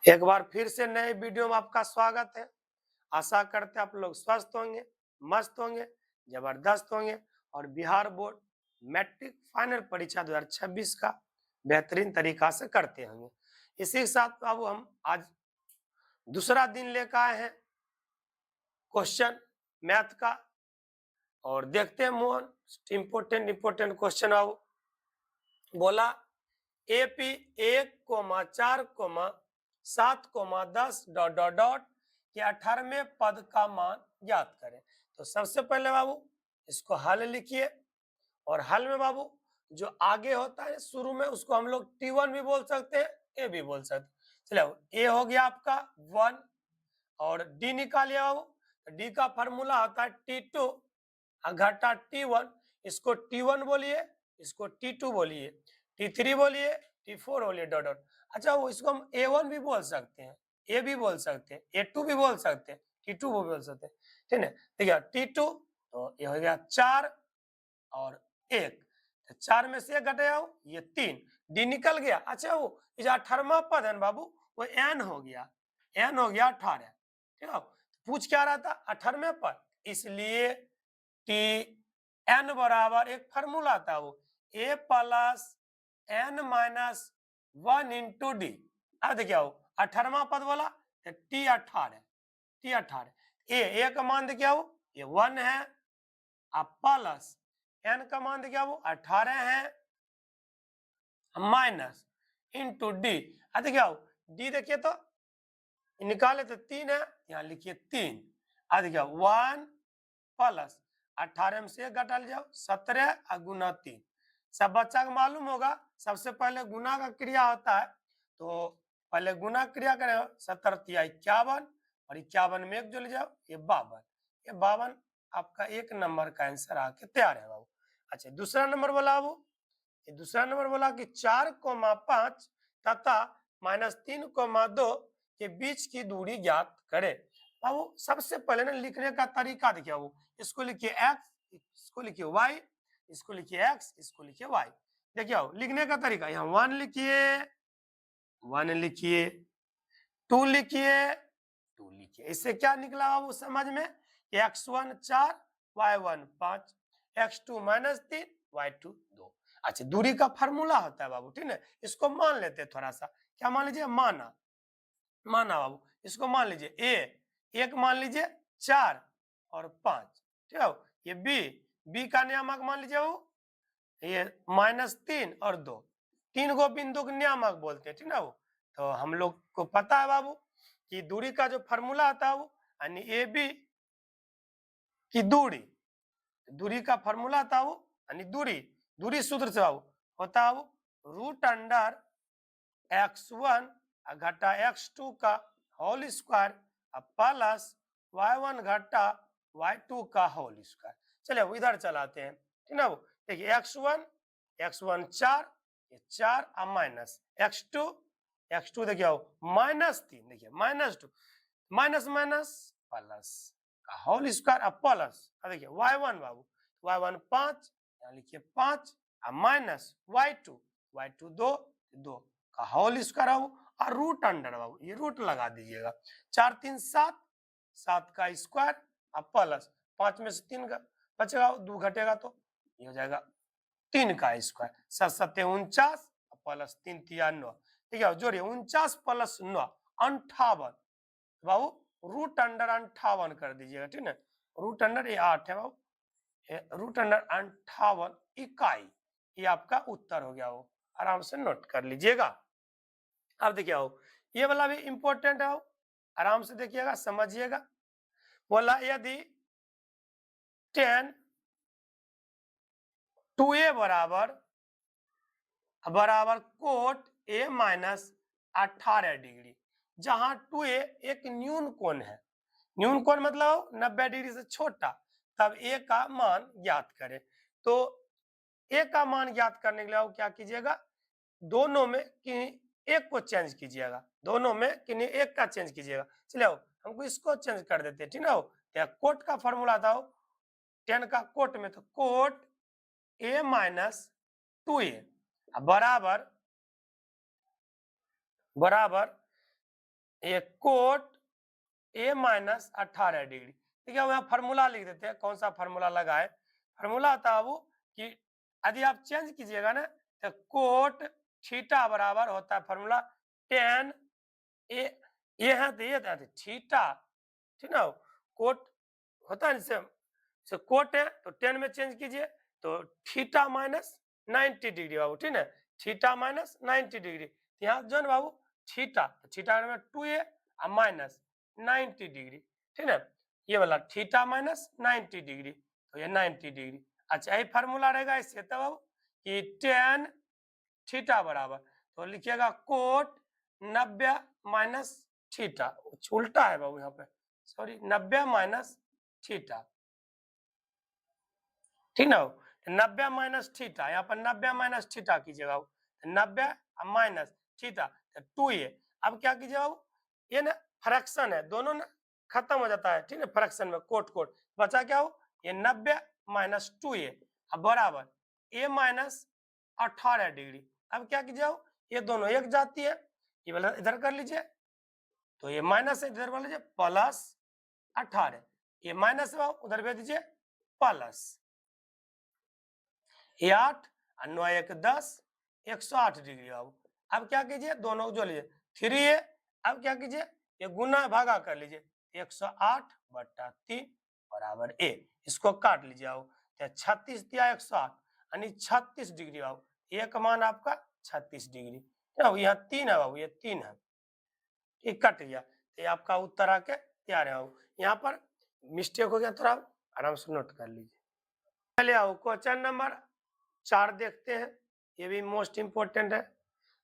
एक बार फिर से नए वीडियो में आपका स्वागत है। आशा करते हैं आप लोग स्वस्थ होंगे, मस्त होंगे, जबरदस्त होंगे और बिहार बोर्ड मैट्रिक फाइनल परीक्षा 2026 का बेहतरीन तरीका से करते होंगे। इसी के साथ बाबू हम आज दूसरा दिन लेकर आए हैं क्वेश्चन मैथ का और देखते हैं मोस्ट इम्पोर्टेंट क्वेश्चन बाबू। बोला एपी 1,4,7,10 डॉट डॉट डॉट के 18वें पद का मान ज्ञात करें। तो सबसे पहले बाबू इसको हल लिखिए और हल में बाबू जो आगे होता है शुरू में उसको हम लोग T1 भी बोल सकते हैं, ए भी बोल सकते हैं। चलिए ए हो गया आपका 1 और डी निकालिए बाबू। डी का फॉर्मूला होता है T2 घटा T1, इसको T1 बोलिए, इसको T2 बोलिए, T3 बोलिए, T4 बोलिए डॉट डॉट। अच्छा वो इसको हम A1 भी बोल सकते हैं, ए भी बोल सकते हैं, A2 भी बोल सकते हैं, T2 भी बोल सकते हैं, ठीक है। देखिए T2 तो ये हो गया 4 और 1, 4 में से 1 घटाया ये 3, डी निकल गया। अच्छा वो जो 18वां पद है बाबू वो एन हो गया, एन हो गया 18, ठीक है। पूछ क्या रहा था 18वें पद, इसलिए टी एन बराबर एक फार्मूला था वो A plus N minus 1 into D. अब देखिए 18वां पद बोला टी 18, टी 18 ए का मान देखिए ये 1 है, अब प्लस एन का मान देखिए 18 है माइनस इंटू डी। देखिए डी देखिए तो निकाले तो 3 है, यहाँ लिखिए 3। देखिए 1 प्लस 18 में से घटा जाओ 17 और गुना 3। सब बच्चा को मालूम होगा सबसे पहले गुना का क्रिया होता है, तो पहले गुना क्रिया करें 17 तिया 51 और 51 में 1 जोड़ जाओ ये 52, ये 52 आपका 1 नंबर का आंसर आके तैयार है बाबू। अच्छा दूसरा नंबर बोला बाबू, ये दूसरा नंबर बोला कि 4,5 तथा -3,2 के बीच की दूरी ज्ञात करें। अब वो सबसे पहले ना लिखने का तरीका देखिए, वो इसको लिखिए x, इसको लिखिए y, इसको लिखिए x, इसको लिखिए y। देखिए लिखने का तरीका यहाँ 1 लिखिए, 1 लिखिए, 2 लिखिए, 2 लिखिए। इससे क्या निकला वो समझ में कि x1 4, y1 5, x2 -3, y2 2। अच्छा दूरी का फार्मूला होता है बाबू, ठीक है। इसको मान लेते हैं थोड़ा सा, क्या मान लीजिए माना, माना बाबू इसको मान लीजिए ए, एक मान लीजिए 4 और 5, ठीक है। ये बी, बी का नियामक मान लीजिए वो ये -3 और 2, 3 गो बिंदु के नियामक बोलते हैं, ठीक ना वो। तो हम लोग को पता है बाबू कि दूरी का जो फार्मूला आता है वो यानी ए बी की दूरी, दूरी का फार्मूला था वो यानी दूरी, दूरी सूत्र से बाबू होता है वो √अंडर x1 घटा x2 का होल स्क्वायर प्लस y1 घटा y2 का होल स्क्वायर। चलिए वो इधर चलाते हैं, ठीक ना वो। देखिए x1 4, ये 4 और माइनस x2, x2 देखिए -3, देखिए -2, माइनस माइनस प्लस का होल स्क्वायर प्लस देखिए y1 बाबू, y1 5, यहाँ लिखिए 5 और माइनस y2, y2 2 का होल स्क्वायर और रूट अंडर बाबू ये रूट लगा दीजिएगा। 4 3 7, 7 का स्क्वायर और प्लस 5 में से 3 का बचेगा 2 घटेगा तो ये हो जाएगा 3 का स्क्वायर, 7 7 49 प्लस 3 3 9, ठीक है। जोड़िए 49 प्लस 9 58 बाबू, √58 कर दीजिएगा, ठीक है। रूट अंडर ये 8 है बाबू, √58 इकाई, ये आपका उत्तर हो गया, वो आराम से नोट कर लीजिएगा। अब देखिए ये वाला भी इंपॉर्टेंट है, आराम से देखिएगा समझिएगा। बोला यदि 10 2a बराबर कोट a माइनस 18 डिग्री, जहां 2a एक न्यून कोण है, न्यून कोण मतलब 90 डिग्री से छोटा, तब a का मान ज्ञात करें। तो a का मान ज्ञात करने के लिए क्या कीजिएगा, दोनों में किन्हीं एक को चेंज कीजिएगा, दोनों में किन्हीं एक का चेंज कीजिएगा। चलिए हमको इसको चेंज कर देते हैं, ठीक ना। तो कोट का फॉर्मूला था 10 का कोट में, तो कोट a माइनस 2a बराबर ये कोट ए माइनस 18 डिग्री। ठीक है, यहाँ फार्मूला लिख देते हैं, कौन सा फार्मूला लगाए। फार्मूला होता है वो कि यदि आप चेंज कीजिएगा ना तो कोट थीटा बराबर होता है फार्मूला टेन ये है तो ये था थीटा, ठीक ना। कोट होता है जैसे कोट है तो टेन में चेंज कीजिए तो थीटा माइनस 90 डिग्री बाबू, ठीक है, थीटा माइनस 90 डिग्री। यहाँ जो है बाबू थीटा, थीटा में 2a और माइनस 90 डिग्री, ठीक है, ये वाला थीटा माइनस 90 डिग्री तो ये 90 डिग्री। अच्छा यही फार्मूला रहेगा इससे तब बाबू कि टेन थीटा बराबर तो लिखिएगा कोट 90 माइनस थीटा, उल्टा है बाबू यहाँ पे, सॉरी 90 माइनस थीटा, ठीक ना। 90 माइनस थीटा, यहाँ पर 90 माइनस थीटा कीजिएगा, 90 माइनस थीटा तो 2a। अब क्या कीजिएगा ये ना फ्रैक्शन है, दोनों ना खत्म हो जाता है, ठीक है, फ्रैक्शन में कोट कोट बचा क्या हो ये 90 माइनस 2a अब बराबर a माइनस 18 डिग्री। अब क्या कीजिए ये दोनों एक जाती है, ये वाला इधर कर लीजिए तो ये माइनस है, इधर बोल लीजिए प्लस 18, ये माइनस है उधर भेज दीजिए प्लस, ये 8 और 9 1 10 108 डिग्री। अब क्या कीजिए दोनों को जोड़ लीजिए 3a, अब क्या कीजिए ये गुना भागा कर लीजिए 108 बटा 3 बराबर a, इसको काट लीजिए आओ तो 36 दिया 108 यानी 36 डिग्री आओ, a का मान आपका 36 डिग्री, यहाँ 3 है बाबू, ये 3 है, ये कट गया तो ये आपका उत्तर आके तैयार है। यहाँ पर मिस्टेक हो गया थोड़ा आराम से नोट कर लीजिए। चलिए आओ क्वेश्चन नंबर 4 देखते हैं, ये भी मोस्ट इंपोर्टेंट है,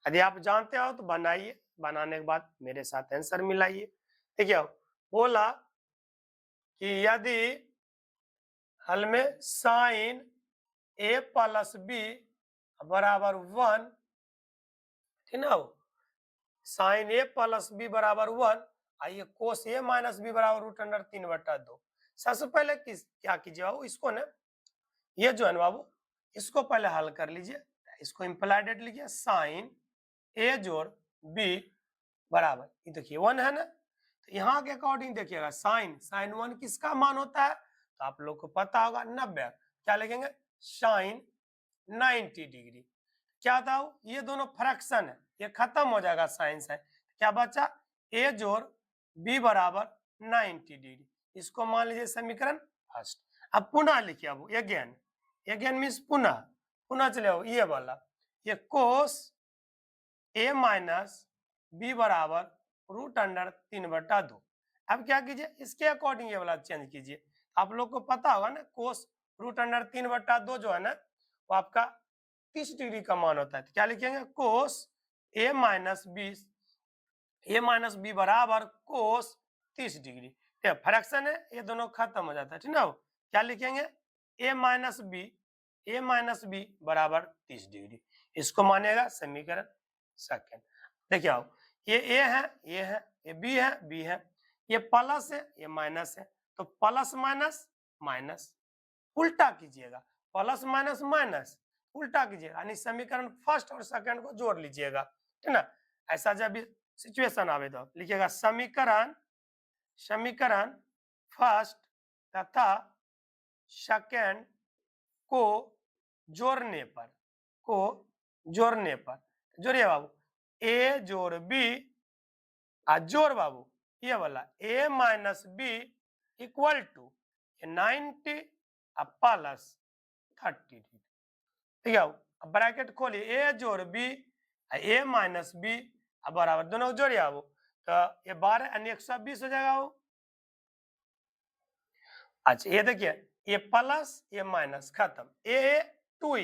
यदि आप जानते हो तो बनाइए, बनाने के बाद मेरे साथ आंसर मिलाइए। देखिए बोला कि यदि हल में साइन ए प्लस बी बराबर 1, ठीक ना, साइन ए प्लस बी बराबर 1, आइए कोस ए माइनस बी बराबर रूट अंडर 3/2। सबसे पहले क्या कीजिए बाबू, इसको ना ये जो है ना बाबू इसको पहले हल कर लीजिए, इसको इम्प्लाइडेड लिखिए साइन ए जोड़ बी बराबर, ये देखिए 1 है ना, तो यहाँ के अकॉर्डिंग देखिएगा साइन साइन 1 किसका मान होता है तो आप लोग को पता होगा 90, क्या लिखेंगे साइन 90 डिग्री। क्या था ये दोनों फ्रैक्शन है, ये खत्म हो जाएगा साइन साइन, क्या बचा ए जोड़ बी बराबर 90 डिग्री, इसको मान लीजिए समीकरण फर्स्ट। अब पुनः लिखिए अब अगेन, अगेन मीन्स पुनः, पुनः चले ये वाला ये कोस ए माइनस बी बराबर रूट अंडर 3/2। अब क्या कीजिए इसके अकॉर्डिंग ये वाला चेंज कीजिए, आप लोग को पता होगा ना कोस रूट अंडर 3/2 जो है ना वो आपका 30 डिग्री का मान होता है, तो क्या लिखेंगे कोस ए माइनस बी बराबर कोस 30 डिग्री, फ्रैक्शन है ये दोनों खत्म हो जाता है, ठीक ना। क्या लिखेंगे ए माइनस बी बराबर 30 डिग्री, इसको मानेगा समीकरण सेकंड। देखिए आओ ये ए है ये है, ये बी है बी है, ये प्लस है ये माइनस है, तो प्लस माइनस माइनस उल्टा कीजिएगा, प्लस माइनस माइनस उल्टा कीजिएगा, यानी समीकरण फर्स्ट और सेकंड को जोड़ लीजिएगा, ठीक ना। ऐसा जब सिचुएशन आवे तो लिखिएगा समीकरण समीकरण फर्स्ट तथा सेकंड को जोड़ने पर जोड़िए बाबू ए जोड़ बी जोड़ बाबू ये वाला A minus B equal to 90 plus 30, ठीक है, ब्रैकेट खोलिए ए जोड़ बी ए माइनस बी बराबर दोनों जोड़िए बाबू तो ये 12 यानी 120 हो जाएगा वो। अच्छा ये देखिए ये प्लस ये माइनस खत्म, ए टू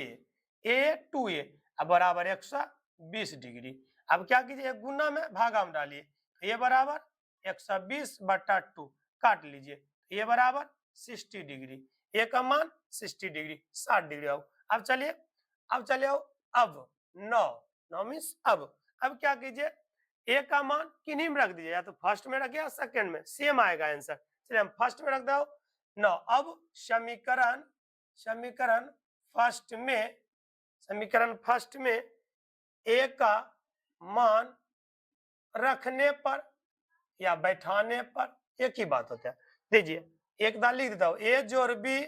ए बराबर 120 डिग्री। अब क्या कीजिए गुना में भागा में डालिए, ये बराबर 120/2 काट लीजिए, ये बराबर 60 डिग्री, ए का मान 60 डिग्री 60 डिग्री आओ। अब चलिए आओ अब 9 मीन्स अब क्या कीजिए ए का मान किन्हीं में रख दीजिए, या तो फर्स्ट में रखिए या सेकंड में, सेम आएगा आंसर। चलिए हम फर्स्ट में रख दो 9। अब समीकरण फर्स्ट में ए का मान रखने पर या बैठाने पर एक ही बात होता है। देखिए एक दाल लिख देता हूँ, ए जोड़ बी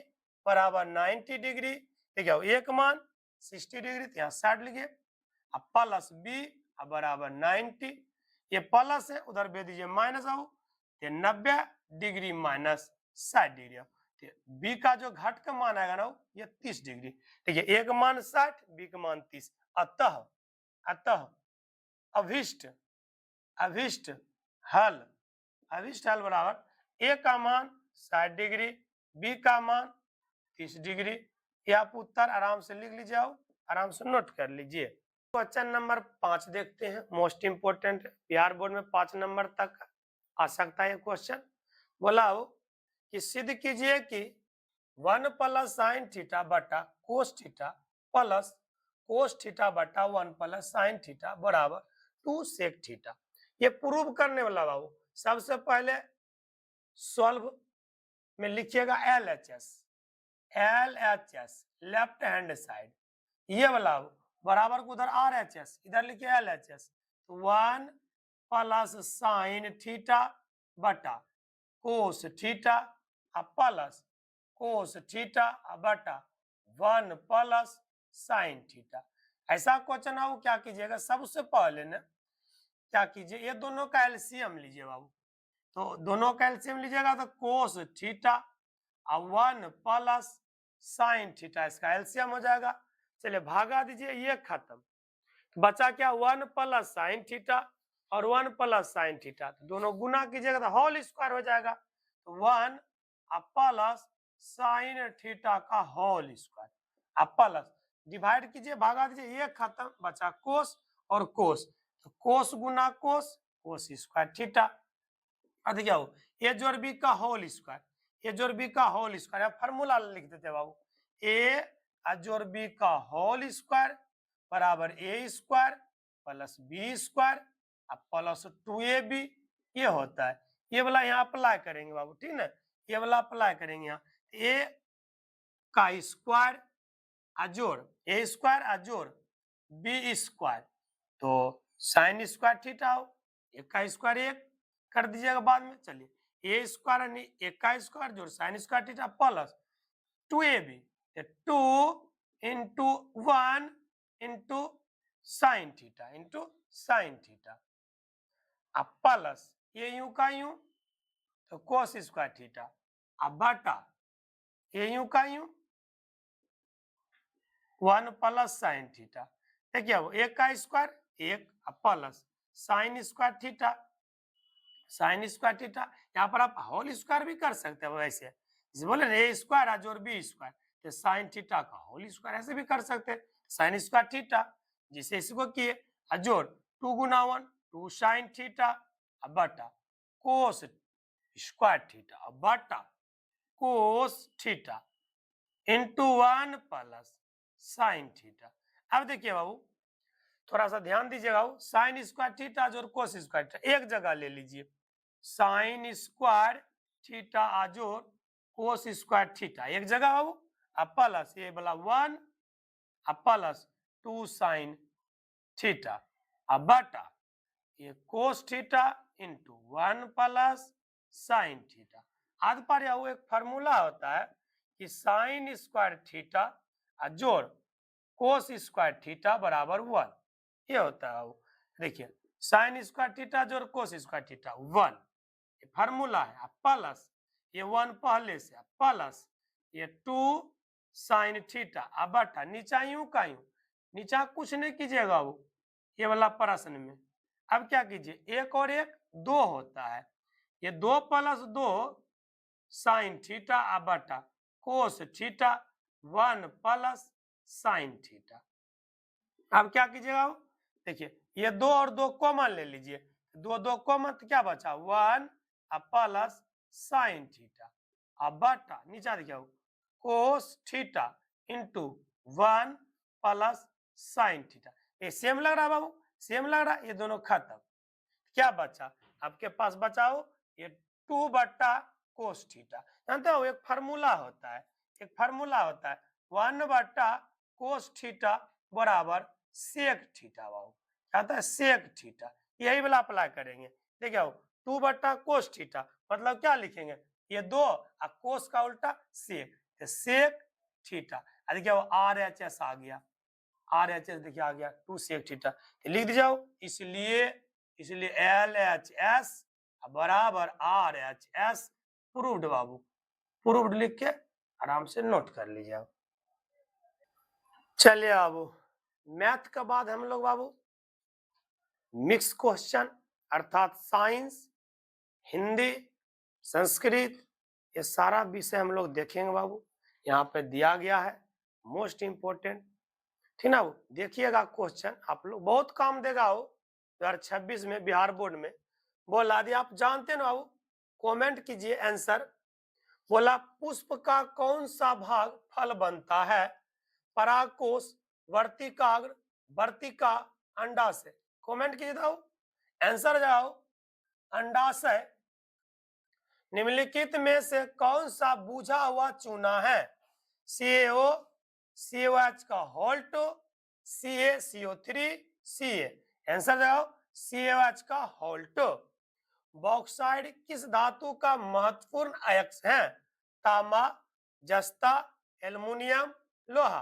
बराबर 90 डिग्री, ठीक है एक मान 60 डिग्री, तो यहाँ 60 लिखिए, अब प्लस बी बराबर 90, ये प्लस है उधर भेज दीजिए माइनस आओ, तो 90 डिग्री माइनस 60 डिग्री, तो बी का जो घट का मान आएगा ना ये 30 डिग्री, ठीक है एक मान 60 बी का मान 30, अतः अतः अभिष्ट अभिष्ट हल अभिष्ट हल बराबर ए का मान 60 डिग्री, बी का मान 30 डिग्री। ये आप उत्तर आराम से लिख लीजिए, आराम से नोट कर लीजिए। क्वेश्चन नंबर 5 देखते हैं, मोस्ट इंपोर्टेंट, बिहार बोर्ड में 5 नंबर तक आ सकता है क्वेश्चन। बोला हो कि सिद्ध कीजिए कि 1 प्लस साइन थीटा बटा cos theta plus cos theta बटा 1 प्लस साइन थीटा बराबर 2 सेक थीटा। ये प्रूव करने वाला बाबू, सबसे पहले सॉल्व में लिखिएगा LHS लेफ्ट हैंड साइड, ये वाला बराबर को उधर RHS, इधर लिखिए LHS, 1 प्लस साइन थीटा बटा cos theta plus cos theta बटा 1 प्लस साइन थीटा। ऐसा क्वेश्चन है, वो क्या कीजिएगा सबसे पहले ना क्या कीजिए, ये दोनों का एलसीएम लीजिए बाबू, तो दोनों का एलसीएम लीजिएगा तो कोस थीटा और 1 प्लस साइन थीटा, इसका एलसीएम हो जाएगा। चलिए भागा दीजिए, ये खत्म, बचा क्या 1 प्लस साइन थीटा और 1 प्लस साइन थीटा, तो दोनों गुना कीजिएगा तो होल स्क्वायर हो जाएगा, तो 1 प्लस साइन थीटा का होल स्क्वायर प्लस डिवाइड कीजिए, भागा दीजिए, ये खत्म, बचा कोस और कोस, तो कोस गुना कोस, कोस स्क्वायर थीटा। अब क्या हो, ए जोड़ बी का होल स्क्वायर, ए जोड़ बी का होल स्क्वायर, फार्मूला लिख देते बाबू, ए जोड़ बी का होल स्क्वायर बराबर A square plus B square plus 2ab, ये होता है। ये वाला यहाँ अप्लाई करेंगे बाबू, ठीक ना, ये वाला अप्लाई करेंगे यहाँ, ए का स्क्वायर जोड़ ए स्क्वायर जोड़ बी स्क्वायर, तो साइन स्क्वायर थीटा हो, एक का स्क्वायर एक कर दीजिएगा बाद में। चलिए ए स्क्वायर एक का स्क्वायर जोड़ sine square theta plus 2ab, 2 into 1 into sine theta plus ये यूं का यूं, तो कोस स्क्वायर थीटा बटा ये यूं का यूं 1 प्लस साइन थीटा, देखिए वो एक का स्क्वायर एक प्लस साइन स्क्वायर थीटा, यहाँ पर आप होल स्क्वायर भी कर सकते हैं, वैसे बोले ना ए स्क्वायर जोड़ बी स्क्वायर, तो साइन थीटा का होल स्क्वायर ऐसे भी कर सकते हैं, साइन स्क्वायर थीटा, जिसे इसको किए जोड़ 2 गुना 1 2 साइन थीटा बटा कोस स्क्वायर थीटा बटा cos theta into 1 plus sine theta. अब देखिए बाबू थोड़ा सा ध्यान दीजिएगा, साइन स्क्वायर थीटा जोड़ कोस स्क्वायर थीटा एक जगह ले लीजिए, साइन स्क्वायर थीटा जोड़ कोस स्क्वायर थीटा एक जगह बाबू, प्लस ये वाला 1 प्लस 2 साइन थीटा बटा ये cos theta into 1 plus sine theta. आध पर यह एक फार्मूला होता है कि साइन स्क्वायर थीटा जोड़ कोस स्क्वायर थीटा बराबर 1, ये होता है। देखिए साइन स्क्वायर थीटा जोड़ कोस स्क्वायर थीटा 1, ये फार्मूला है, प्लस ये 1 पहले से प्लस ये 2 साइन थीटा बटा नीचा यूं का यूं, नीचा कुछ नहीं कीजिएगा वो ये वाला प्रश्न में। अब क्या कीजिए एक और एक 2 होता है, ये 2 प्लस 2 साइन थीटा बटा cos theta 1 plus sine theta. अब क्या कीजिएगा, देखिए ये 2 और 2 कॉमन ले लीजिए, 2 2 कॉमन, तो क्या बचा 1 प्लस साइन थीटा बटा नीचा देखिए cos theta into 1 plus sine theta. ये सेम लग रहा है बाबू, सेम लग रहा है, ये दोनों खत्म, क्या बचा आपके पास बचाओ ये 2 बटा कोस थीटा, जानते हो एक फार्मूला होता है, एक फार्मूला होता है 1 बटा कोस थीटा बराबर सेक थीटा बाबू, क्या होता है सेक थीटा, यही वाला अप्लाई करेंगे। देखिए 2 बटा कोस थीटा, मतलब क्या लिखेंगे, ये 2 और कोस का उल्टा सेक, तो सेक थीटा। देखिए आर एच एस आ गया, आर एच एस देखिए आ गया 2 सेक थीटा, तो लिख जाओ इसलिए एल एच एस बराबर आर एच एस प्रूव्ड बाबू, प्रूव्ड लिख के आराम से नोट कर लीजिए। चलिए बाबू मैथ के बाद हम लोग बाबू मिक्स क्वेश्चन अर्थात साइंस, हिंदी, संस्कृत, ये सारा विषय हम लोग देखेंगे बाबू। यहाँ पे दिया गया है मोस्ट इंपोर्टेंट, ठीक ना। देखिएगा क्वेश्चन आप लोग बहुत काम देगा हो 2026 में बिहार बोर्ड में। बोला यदि आप जानते ना बाबू कमेंट कीजिए आंसर। बोला पुष्प का कौन सा भाग फल बनता है, परागकोश, वर्तिकाग्र, वर्तिका, अंडाशय। कमेंट कीजिए जाओ आंसर जाओ अंडाशय। निम्नलिखित में से कौन सा बुझा हुआ चूना है, CaO, COH का होल्ट, Ca, CO3, Ca। आंसर जाओ COH का होल्ट। बॉक्साइड किस धातु का महत्वपूर्ण अयस्क है, तांबा, जस्ता, एल्युमिनियम, लोहा।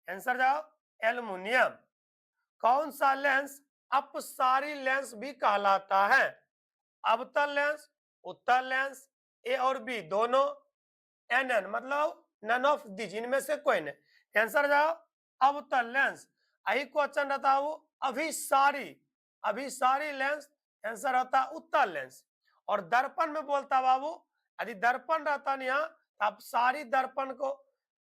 आंसर जाओ एल्युमिनियम। कौन सा लेंस अपसारी लेंस भी कहलाता है, अवतल लेंस, उत्तल लेंस, ए और बी दोनों, NN मतलब नन ऑफ दीज, इनमें से कोई नहीं। आंसर जाओ अवतल लेंस। यही क्वेश्चन रहता है वो अभिसारी लेंस, आंसर होता है उत्तल लेंस। और दर्पण में बोलता बाबू यदि दर्पण रहता नहीं यहाँ तो आप सारी दर्पण को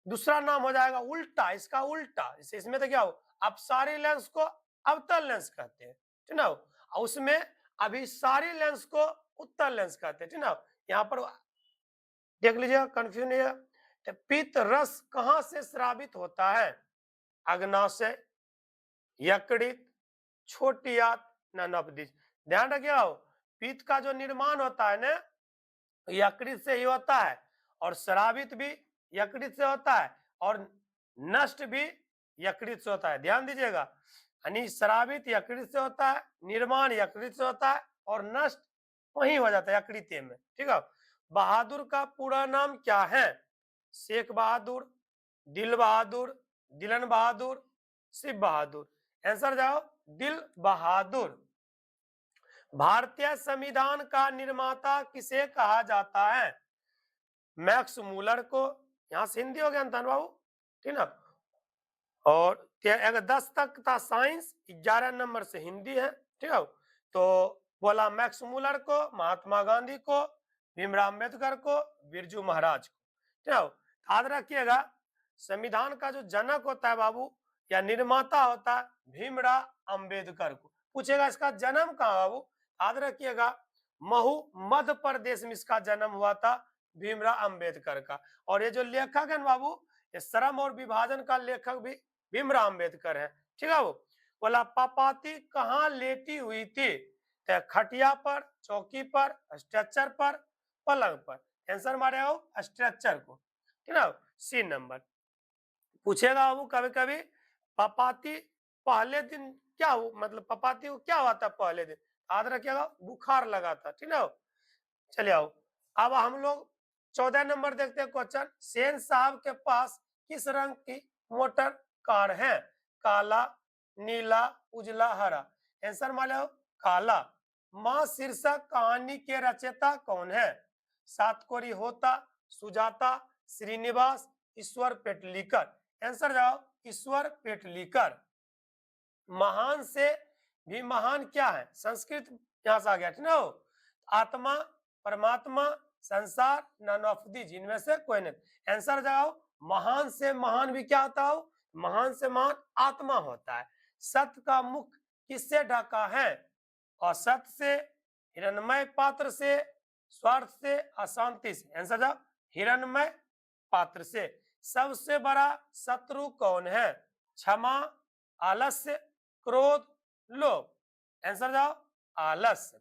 दूसरा नाम हो जाएगा उल्टा, इसका उल्टा। इसमें तो क्या हो आप सारी लेंस को अवतल लेंस कहते हैं, ठीक ना। उसमें अभिसारी लेंस को उत्तल लेंस कहते हैं, ठीक ना। यहाँ पर देख लीजिएगा कंफ्यूजन है। तो पित्त रस कहां से स्रावित होता है, अग्नाशय, यकृत, छोटी आंत, ननपदिज। ध्यान रखिए पित्त का जो निर्माण होता है ना यकृत से ही होता है, और स्रावित भी यकृत से होता है, और नष्ट भी यकृत से होता है। ध्यान दीजिएगा यानी स्रावित यकृत से होता है, निर्माण यकृत से होता है, और नष्ट वहीं हो जाता है यकृत में, ठीक है। बहादुर का पूरा नाम क्या है, शेख बहादुर, दिल बहादुर, दिलन बहादुर, शिव बहादुर। आंसर जाओ दिल बहादुर। भारतीय संविधान का निर्माता किसे कहा जाता है, मैक्स मूलर को। यहां से हिंदी हो गया बाबू, ठीक ना। और 10 तक था साइंस, 11 नंबर से हिंदी है, ठीक है। तो बोला मैक्स मूलर को, महात्मा गांधी को, भीमराव अम्बेडकर को, बिरजू महाराज को, ठीक है। याद रखिएगा संविधान का जो जनक होता है बाबू या निर्माता होता है भीमराव अम्बेडकर को। पूछेगा इसका जन्म कहाँ बाबू, याद रखिएगा महू मध्य प्रदेश में इसका जन्म हुआ था भीमराव अम्बेडकर का। और ये जो लेखक है बाबू ये श्रम और विभाजन का लेखक भी भीमराव अम्बेडकर है, ठीक है। वो बोला पपाती कहाँ लेटी हुई थी, तो खटिया पर, चौकी पर, स्ट्रेचर पर, पलंग पर। आंसर मारे हो स्ट्रेचर को, ठीक है। सी नंबर पूछेगा बाबू कभी कभी पपाती पहले दिन क्या हो, मतलब पपाती को क्या हुआ था पहले दिन, याद रखिएगा बुखार लगा था, ठीक है। चलिए आओ अब हम लोग 14 नंबर देखते हैं क्वेश्चन। सेन साहब के पास किस रंग की मोटर कार है, काला, नीला, उजला, हरा। आंसर मान लो काला। मां शीर्षक कहानी के रचयिता कौन है, सातकोरी होता, सुजाता, श्रीनिवास, ईश्वर पेटलीकर। आंसर जाओ ईश्वर पेटलीकर। महान से भी महान क्या है, संस्कृत यहां से आ गया, ठीक ना। आत्मा, परमात्मा, संसार, नन ऑफ दीज, इनमें से कोई नहीं। आंसर जाओ महान से महान भी क्या होता हो, महान से महान आत्मा होता है। सत्य का मुख किससे ढका है, असत से, हिरणमय पात्र से, स्वार्थ से, अशांति से। आंसर जाओ हिरणमय पात्र से। सबसे बड़ा शत्रु कौन है, क्षमा, आलस्य, क्रोध, लोभ। आंसर जाओ आलस्य।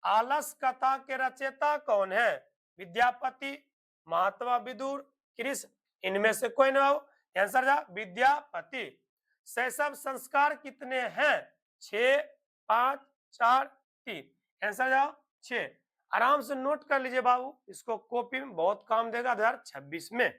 आलस कथा के रचयिता कौन है, विद्यापति, महात्मा विदुर, कृष्ण। इनमें से कोई ना हो। आंसर जाओ विद्यापति। शैशव संस्कार कितने हैं, 6, 5, 4, 3। आंसर जाओ 6। आराम से नोट कर लीजिए बाबू, इसको कॉपी में बहुत काम देगा 2026 में।